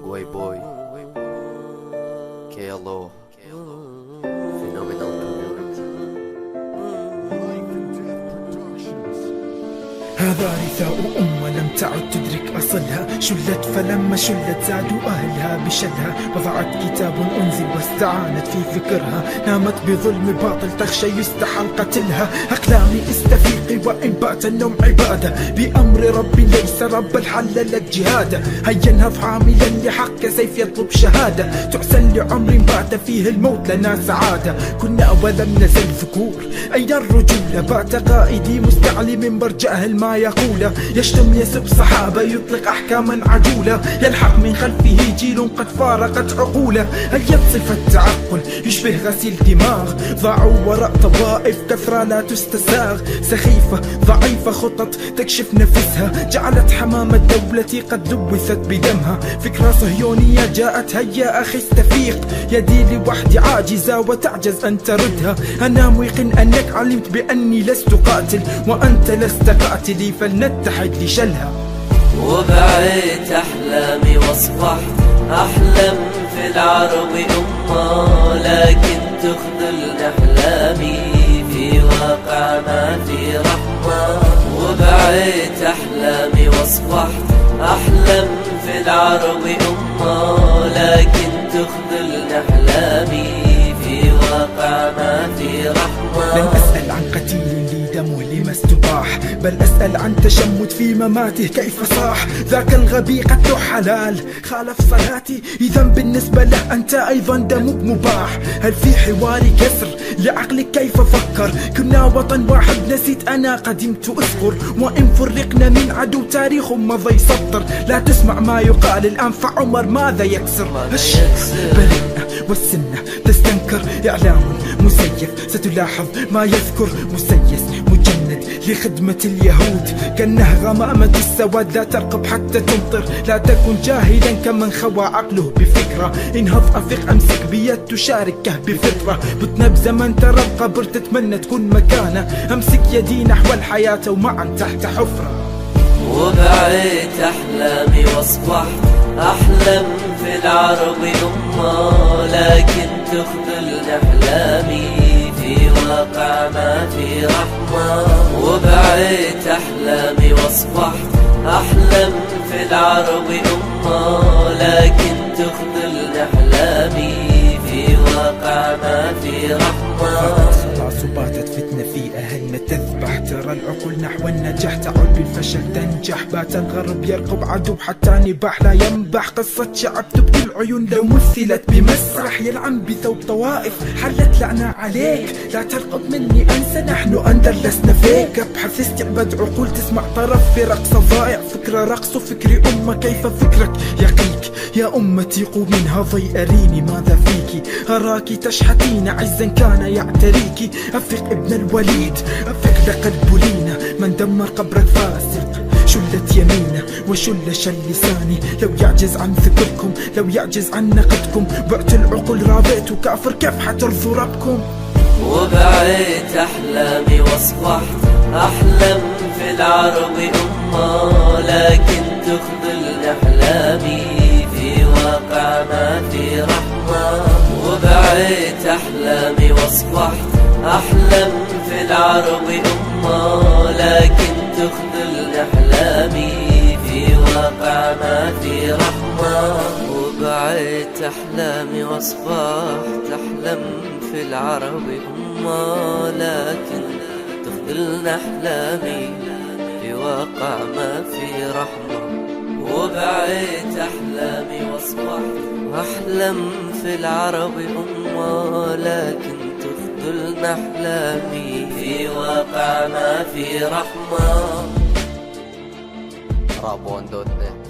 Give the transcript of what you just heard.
Uruguay boy, KLO, Phenomenal Community. هذا رثاء أمة لم تعد تدرك أصلها، شلت فلما شلت زادوا أهلها بشدها، وضعت كتاب أنزل واستعانت في فكرها، نامت بظلم باطل تخشى يستحل قتلها. أقلامي استفيقي وإن بات النوم عبادة، بأمر ربي ليس رب الحل لك جهادا. هيا انهض حاملا لحق سيف يطلب شهادة، تعسل لعمر بات فيه الموت لنا سعادة. كنا ولم نزل ذكور أين الرجولة، بات قائدي مستعلي من برجاه ما يقوله، يشتم يسب صحابة يطلق أحكاما عجولة، يلحق من خلفه جيل قد فارقت عقوله. هيا صفة تعقل يشبه غسيل دماغ، ضاعوا وراء طوائف كثرة لا تستساغ، سخيفة ضعيفة خطط تكشف نفسها، جعلت حمام الدولة قد لوثت بدمها. فكرة صهيونية جاءت هيا أخي استفيق، يدي لوحدي عاجزة وتعجز أن تردها. أنا موقن أنك علمت بأني لست قاتل وأنت لست قاتلي، فلنتحد لشلها. وبعيت أحلامي واصبحت أحلم في العرب أمة، لكن تخذلني أحلامي في واقع ما في رحمة. وبعيت أحلامي واصبحت أحلم في العرب أمة، لكن تخذلني أحلامي في واقع ما في رحمة. لن أسأل عن قتيل لي دمه لما استباح، بل أسأل عن تشمت في مماته كيف صاح. ذاك الغبي قتله حلال خالف صلاتي، إذا بالنسبة له أنت أيضا دمك مباح. هل في حواري كسر لعقلك كيف فكر؟ كنا وطن واحد نسيت أنا قدمت أذكر، وإن فرقنا من عدو تاريخ مضى يسطر. لا تسمع ما يقال الآن فعمر ماذا يكسر؟ بريئة والسنة تستنكر، إعلام مسيف ستلاحظ ما يذكر، مسيس مجند لخدمة اليهود، كأنه غمامة السواد لا ترقب حتى تمطر. لا تكن جاهلا كمن خوى عقله بفكرة، انهض أفق أمسك بيد تشاركه بفطرة. بتنا بزمن ترى القبر تتمنى تكون مكانه، أمسك يدي نحو الحياة ومعا تحت حفرة. وبعيت أحلامي واصبحت أحلم في العرب أمة، لكن تخذلني أحلامي في واقع ما في رحمة. وبعيت أحلامي واصبحت أحلم في العرب أمة، لكن تخذلني أحلامي في واقع ما في رحمة. خلاص وباتت فتنة في أهلنا تذبح، ترى العقول نحو النجاح تعود بالفشل تنجح. بات الغرب يرقب عدو حتى نباح لا ينبح، قصة شعب تبكي العيون لو مثلت بمسرح. يلعن بثوب طوائف حلت لعنة عليك، لا ترقب مني أنسى نحن أندر لسنا فيك. أبحث استعباد عقول تسمع طرف في رقص ضائع، فكرة رقص فكري أمة كيف فكرك يقيك. يا أمتي قومي انهضي أريني ماذا فيك، أراك تشحتين عزا كان يعتريك. أفق ابن الوليد أفق لقد بلينا، من دمر قبرك فاسق شلت يمينه وشل شل لساني. لو يعجز عن ذكركم لو يعجز عن نقدكم، بعت العقول رابعت كافر كيف حترضوا ربكم. وبعيت أحلامي واصبحت أحلم في العرب أمة، لكن تخذلني أحلامي في واقع ما في رحمة. وبعيت أحلامي واصبحت أحلم في العرب أمة، لكن تخذلني أحلامي في واقع ما في رحمة. وبعيت أحلامي واصبحت أحلم في العرب أمة، لكن تخذلني أحلامي في واقع ما في رحمة. وبعيت أحلامي واصبحت أحلم في العرب أمة، لكن تخذلني أحلامي في واقع ما في رحمة. Rabon.net